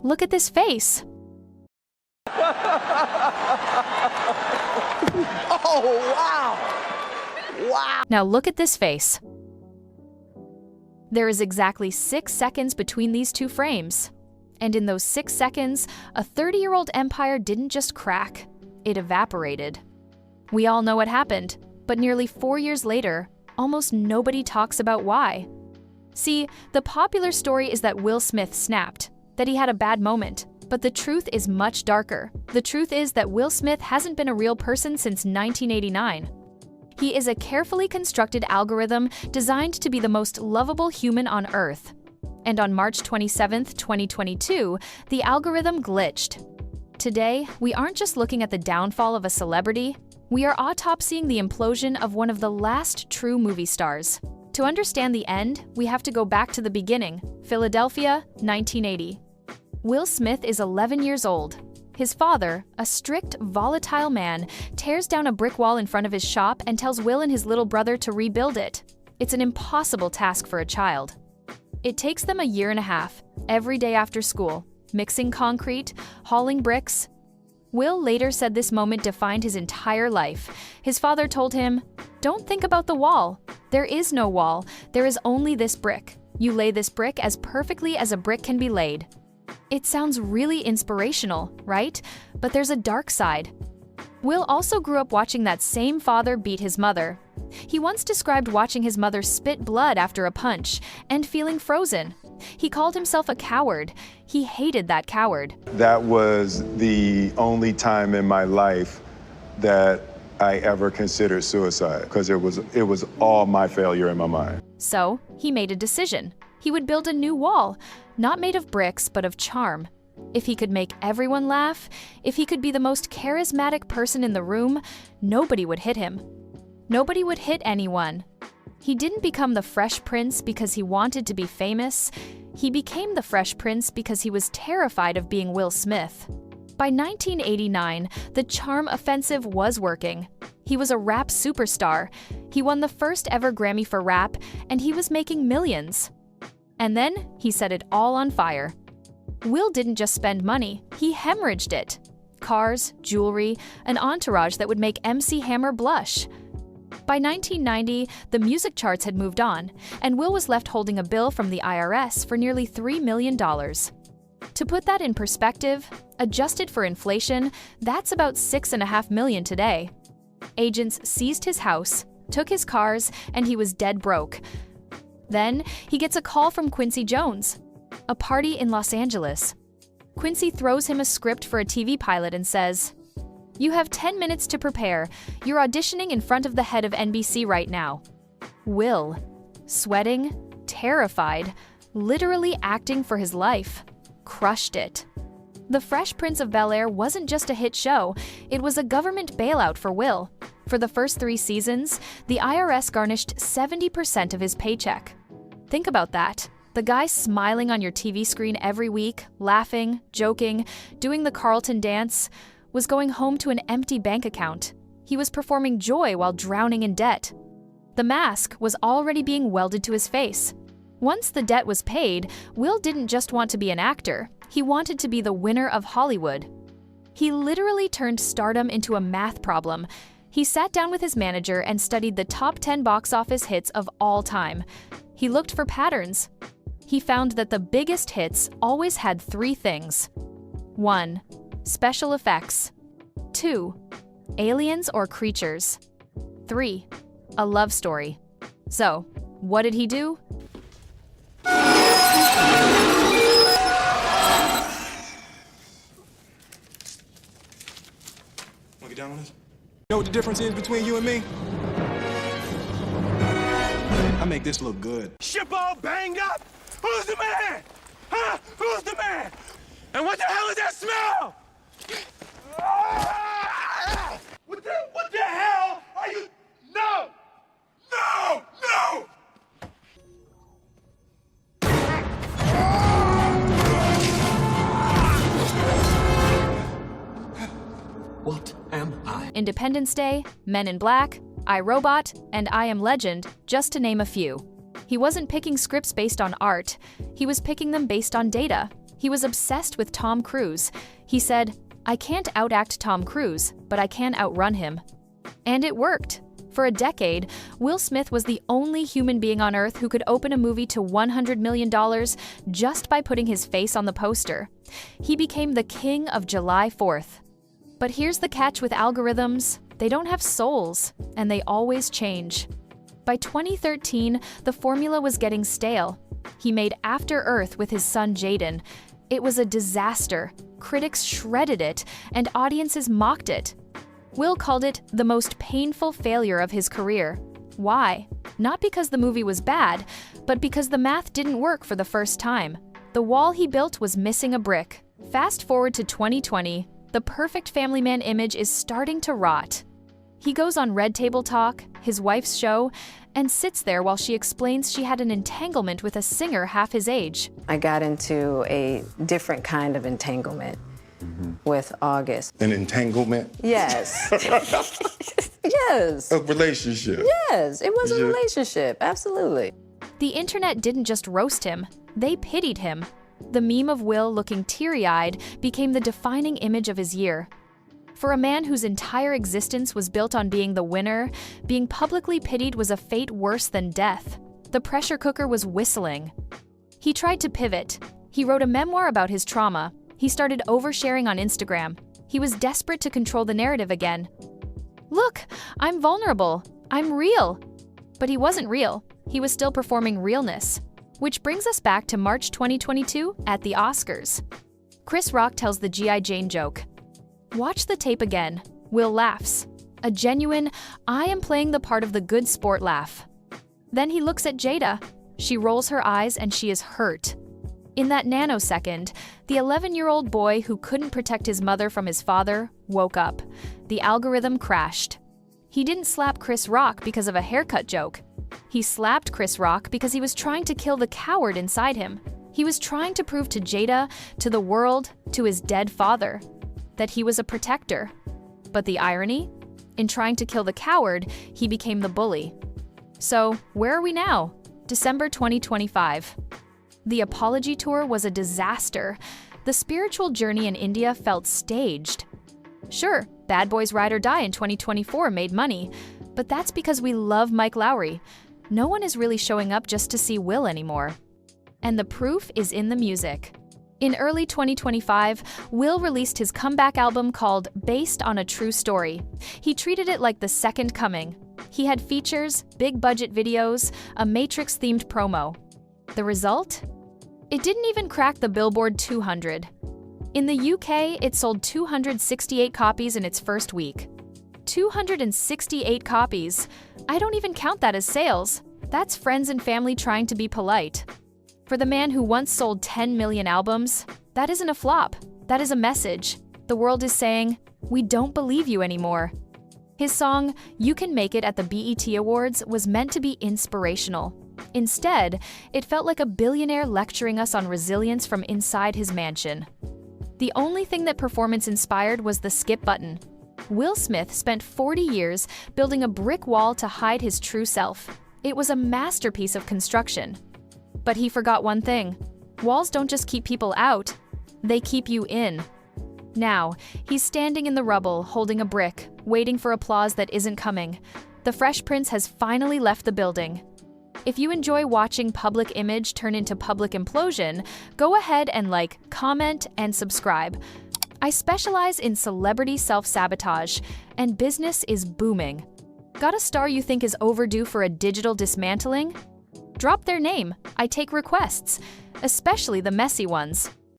Look at this face. Oh, wow! Wow! Now look at this face. There is exactly 6 seconds between these two frames. And in those 6 seconds, a 30-year-old empire didn't just crack, it evaporated. We all know what happened, but nearly 4 years later, almost nobody talks about why. See, the popular story is that Will Smith snapped, that he had a bad moment, but the truth is much darker. The truth is that Will Smith hasn't been a real person since 1989. He is a carefully constructed algorithm designed to be the most lovable human on Earth. And on March 27, 2022, the algorithm glitched. Today, we aren't just looking at the downfall of a celebrity, we are autopsying the implosion of one of the last true movie stars. To understand the end, we have to go back to the beginning, Philadelphia, 1980. Will Smith is 11 years old. His father, a strict, volatile man, tears down a brick wall in front of his shop and tells Will and his little brother to rebuild it. It's an impossible task for a child. It takes them a year and a half, every day after school, mixing concrete, hauling bricks. Will later said this moment defined his entire life. His father told him, "Don't think about the wall. There is no wall. There is only this brick. You lay this brick as perfectly as a brick can be laid." It sounds really inspirational, right? But there's a dark side. Will also grew up watching that same father beat his mother. He once described watching his mother spit blood after a punch and feeling frozen. He called himself a coward. He hated that coward. That was the only time in my life that I ever considered suicide, because it was all my failure in my mind. So, he made a decision. He would build a new wall, not made of bricks, but of charm. If he could make everyone laugh, if he could be the most charismatic person in the room, nobody would hit him. Nobody would hit anyone. He didn't become the Fresh Prince because he wanted to be famous. He became the Fresh Prince because he was terrified of being Will Smith. By 1989, the charm offensive was working. He was a rap superstar. He won the first ever Grammy for rap, and he was making millions. And then he set it all on fire. Will didn't just spend money, he hemorrhaged it. Cars, jewelry, an entourage that would make MC Hammer blush. By 1990, the music charts had moved on, and Will was left holding a bill from the IRS for nearly $3 million. To put that in perspective, adjusted for inflation, that's about $6.5 million today. Agents seized his house, took his cars, and he was dead broke. Then, he gets a call from Quincy Jones, a party in Los Angeles. Quincy throws him a script for a TV pilot and says, "You have 10 minutes to prepare. You're auditioning in front of the head of NBC right now." Will, sweating, terrified, literally acting for his life, crushed it. The Fresh Prince of Bel-Air wasn't just a hit show, it was a government bailout for Will. For the first 3 seasons, the IRS garnished 70% of his paycheck. Think about that. The guy smiling on your TV screen every week, laughing, joking, doing the Carlton dance, was going home to an empty bank account. He was performing joy while drowning in debt. The mask was already being welded to his face. Once the debt was paid, Will didn't just want to be an actor, he wanted to be the winner of Hollywood. He literally turned stardom into a math problem. He sat down with his manager and studied the top 10 box office hits of all time. He looked for patterns. He found that the biggest hits always had 3 things. 1. Special effects. 2. Aliens or creatures. 3. A love story. So, what did he do? Wanna get down on this? You know what the difference is between you and me? I make this look good. Ship all banged up? Who's the man? Huh? Who's the man? And what the hell is that smell? What the hell are you? No! No! No! What am I? Independence Day, Men in Black, I, Robot, and I Am Legend, just to name a few. He wasn't picking scripts based on art, he was picking them based on data. He was obsessed with Tom Cruise. He said, "I can't outact Tom Cruise, but I can outrun him." And it worked. For a decade, Will Smith was the only human being on Earth who could open a movie to $100 million just by putting his face on the poster. He became the king of July 4th. But here's the catch with algorithms: they don't have souls, and they always change. By 2013, the formula was getting stale. He made After Earth with his son Jaden. It was a disaster. Critics shredded it, and audiences mocked it. Will called it the most painful failure of his career. Why? Not because the movie was bad, but because the math didn't work for the first time. The wall he built was missing a brick. Fast forward to 2020, the perfect family man image is starting to rot. He goes on Red Table Talk, his wife's show, and sits there while she explains she had an entanglement with a singer half his age. I got into a different kind of entanglement with August. An entanglement? Yes. Yes. A relationship? Yes, it was a relationship, absolutely. The internet didn't just roast him, they pitied him. The meme of Will looking teary-eyed became the defining image of his year. For a man whose entire existence was built on being the winner, being publicly pitied was a fate worse than death. The pressure cooker was whistling. He tried to pivot. He wrote a memoir about his trauma. He started oversharing on Instagram. He was desperate to control the narrative again. "Look, I'm vulnerable. I'm real." But he wasn't real. He was still performing realness. Which brings us back to March 2022 at the Oscars. Chris Rock tells the G.I. Jane joke. Watch the tape again. Will laughs. A genuine, I am playing the part of the good sport laugh. Then he looks at Jada. She rolls her eyes and she is hurt. In that nanosecond, the 11-year-old boy who couldn't protect his mother from his father woke up. The algorithm crashed. He didn't slap Chris Rock because of a haircut joke. He slapped Chris Rock because he was trying to kill the coward inside him. He was trying to prove to Jada, to the world, to his dead father, that he was a protector. But the irony? In trying to kill the coward, he became the bully. So, where are we now? December 2025. The apology tour was a disaster. The spiritual journey in India felt staged. Sure, Bad Boys Ride or Die in 2024 made money, but that's because we love Mike Lowrey. No one is really showing up just to see Will anymore. And the proof is in the music. In early 2025, Will released his comeback album called Based on a True Story. He treated it like the second coming. He had features, big budget videos, a Matrix-themed promo. The result? It didn't even crack the Billboard 200. In the UK, it sold 268 copies in its first week. 268 copies. I don't even count that as sales. That's friends and family trying to be polite. For the man who once sold 10 million albums, that isn't a flop. That is a message. The world is saying, we don't believe you anymore. His song, You Can Make It at the BET Awards, was meant to be inspirational. Instead, it felt like a billionaire lecturing us on resilience from inside his mansion. The only thing that performance inspired was the skip button. Will Smith spent 40 years building a brick wall to hide his true self. It was a masterpiece of construction. But he forgot one thing. Walls don't just keep people out, they keep you in. Now, he's standing in the rubble, holding a brick, waiting for applause that isn't coming. The Fresh Prince has finally left the building. If you enjoy watching public image turn into public implosion, go ahead and like, comment, and subscribe. I specialize in celebrity self-sabotage, and business is booming. Got a star you think is overdue for a digital dismantling? Drop their name. I take requests, especially the messy ones.